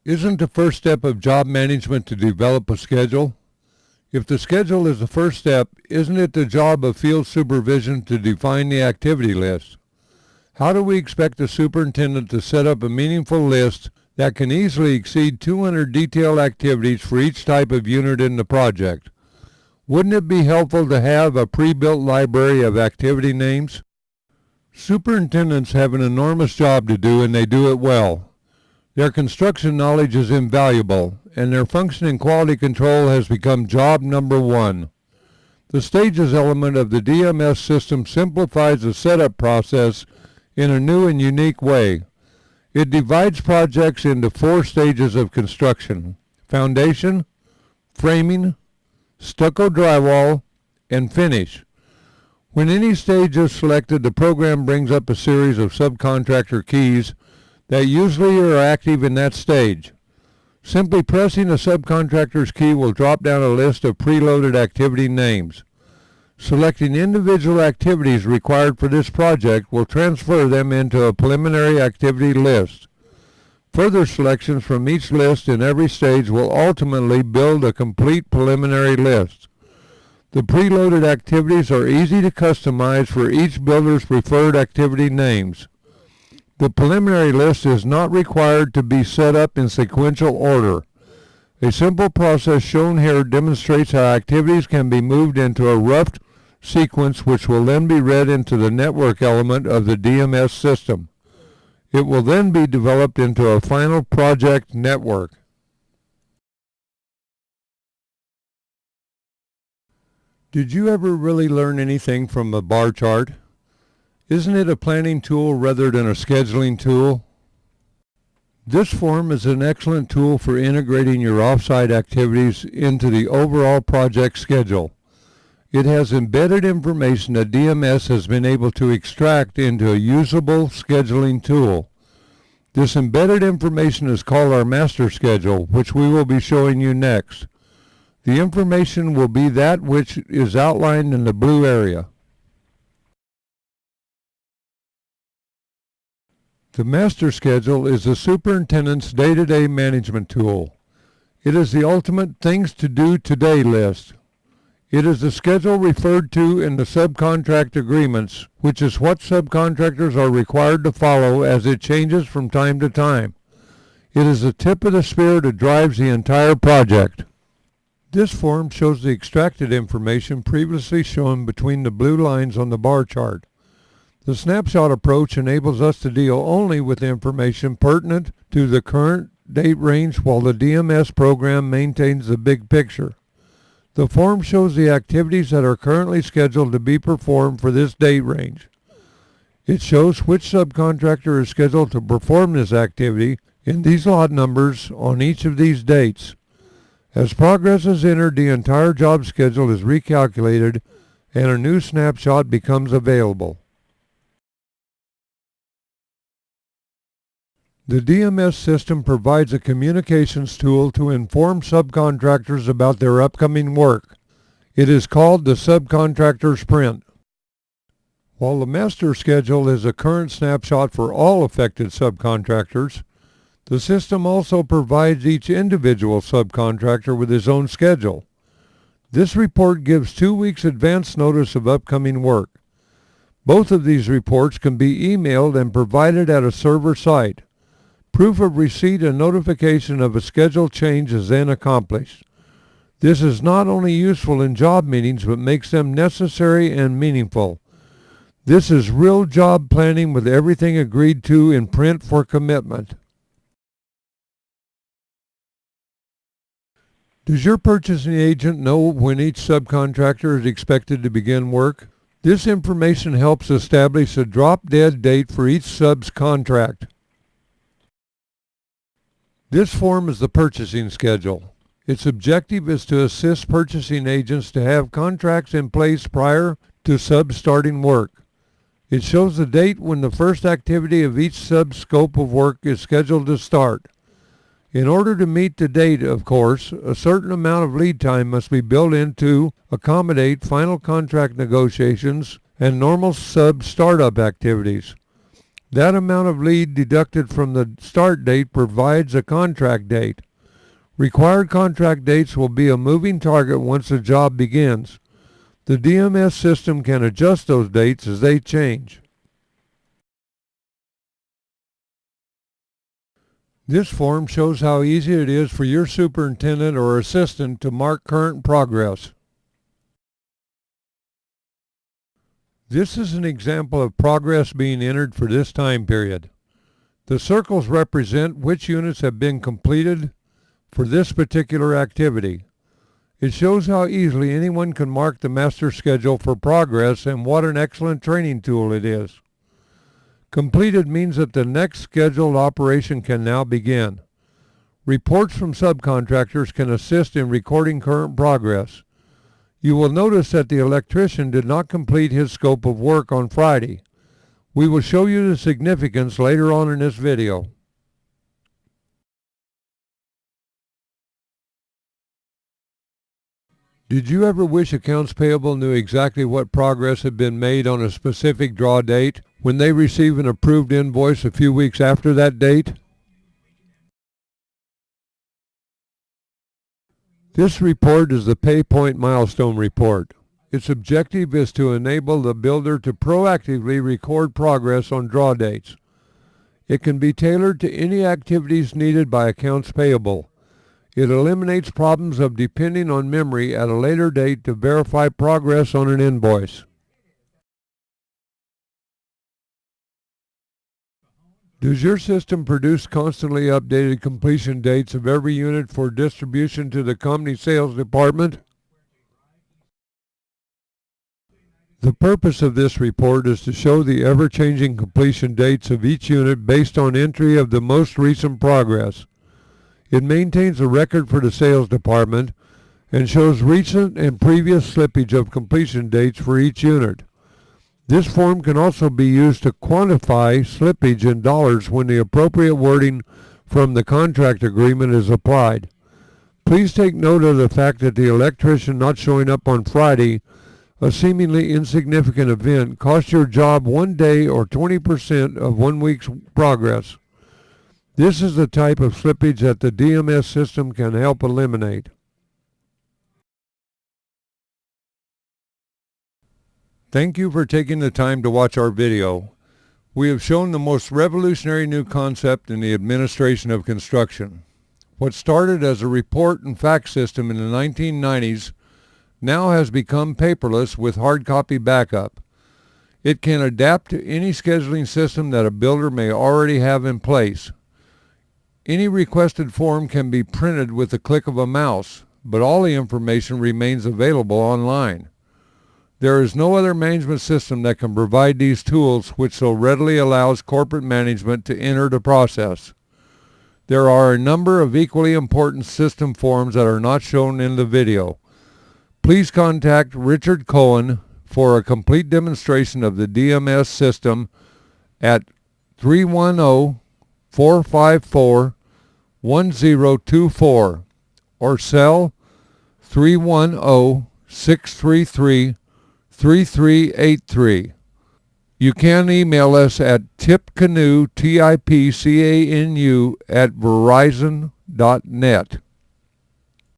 Isn't the first step of job management to develop a schedule? If the schedule is the first step, isn't it the job of field supervision to define the activity list? How do we expect the superintendent to set up a meaningful list that can easily exceed 200 detailed activities for each type of unit in the project? Wouldn't it be helpful to have a pre-built library of activity names? Superintendents have an enormous job to do, and they do it well. Their construction knowledge is invaluable, and their function in quality control has become job number one. The stages element of the DMS system simplifies the setup process in a new and unique way. It divides projects into 4 stages of construction: foundation, framing, stucco drywall, and finish. When any stage is selected, the program brings up a series of subcontractor keys that usually are active in that stage. Simply pressing a subcontractor's key will drop down a list of preloaded activity names. Selecting individual activities required for this project will transfer them into a preliminary activity list. Further selections from each list in every stage will ultimately build a complete preliminary list. The preloaded activities are easy to customize for each builder's preferred activity names. The preliminary list is not required to be set up in sequential order. A simple process shown here demonstrates how activities can be moved into a rough sequence, which will then be read into the network element of the DMS system. It will then be developed into a final project network. Did you ever really learn anything from a bar chart? Isn't it a planning tool rather than a scheduling tool? This form is an excellent tool for integrating your off-site activities into the overall project schedule. It has embedded information that DMS has been able to extract into a usable scheduling tool. This embedded information is called our master schedule, which we will be showing you next. The information will be that which is outlined in the blue area. The master schedule is the superintendent's day-to-day management tool. It is the ultimate things to do today list. It is the schedule referred to in the subcontract agreements, which is what subcontractors are required to follow as it changes from time to time. It is the tip of the spear that drives the entire project. This form shows the extracted information previously shown between the blue lines on the bar chart. The snapshot approach enables us to deal only with information pertinent to the current date range, while the DMS program maintains the big picture. The form shows the activities that are currently scheduled to be performed for this date range. It shows which subcontractor is scheduled to perform this activity in these lot numbers on each of these dates. As progress is entered, the entire job schedule is recalculated and a new snapshot becomes available. The DMS system provides a communications tool to inform subcontractors about their upcoming work. It is called the subcontractor sprint. While the master schedule is a current snapshot for all affected subcontractors, the system also provides each individual subcontractor with his own schedule. This report gives 2 weeks advance notice of upcoming work. Both of these reports can be emailed and provided at a server site. Proof of receipt and notification of a schedule change is then accomplished. This is not only useful in job meetings, but makes them necessary and meaningful. This is real job planning with everything agreed to in print for commitment. Does your purchasing agent know when each subcontractor is expected to begin work? This information helps establish a drop-dead date for each sub's contract. This form is the purchasing schedule. Its objective is to assist purchasing agents to have contracts in place prior to subs starting work. It shows the date when the first activity of each sub's scope of work is scheduled to start. In order to meet the date, of course, a certain amount of lead time must be built in to accommodate final contract negotiations and normal sub startup activities. That amount of lead deducted from the start date provides a contract date. Required contract dates will be a moving target once the job begins. The DMS system can adjust those dates as they change. This form shows how easy it is for your superintendent or assistant to mark current progress. This is an example of progress being entered for this time period. The circles represent which units have been completed for this particular activity. It shows how easily anyone can mark the master schedule for progress and what an excellent training tool it is. Completed means that the next scheduled operation can now begin. Reports from subcontractors can assist in recording current progress. You will notice that the electrician did not complete his scope of work on Friday. We will show you the significance later on in this video. Did you ever wish accounts payable knew exactly what progress had been made on a specific draw date when they receive an approved invoice a few weeks after that date? This report is the PayPoint Milestone Report. Its objective is to enable the builder to proactively record progress on draw dates. It can be tailored to any activities needed by accounts payable. It eliminates problems of depending on memory at a later date to verify progress on an invoice. Does your system produce constantly updated completion dates of every unit for distribution to the company sales department? The purpose of this report is to show the ever-changing completion dates of each unit based on entry of the most recent progress. It maintains a record for the sales department and shows recent and previous slippage of completion dates for each unit. This form can also be used to quantify slippage in dollars when the appropriate wording from the contract agreement is applied. Please take note of the fact that the electrician not showing up on Friday, a seemingly insignificant event, cost your job 1 day or 20% of 1 week's progress. This is the type of slippage that the DMS system can help eliminate. Thank you for taking the time to watch our video. We have shown the most revolutionary new concept in the administration of construction. What started as a report and fax system in the 1990s now has become paperless with hard copy backup. It can adapt to any scheduling system that a builder may already have in place. Any requested form can be printed with the click of a mouse, but all the information remains available online. There is no other management system that can provide these tools which so readily allows corporate management to enter the process. There are a number of equally important system forms that are not shown in the video. Please contact Richard Cohen for a complete demonstration of the DMS system at 310-454-1024 or cell 310-633-3383. You can email us at tipcanu, TIPCANU, @verizon.net.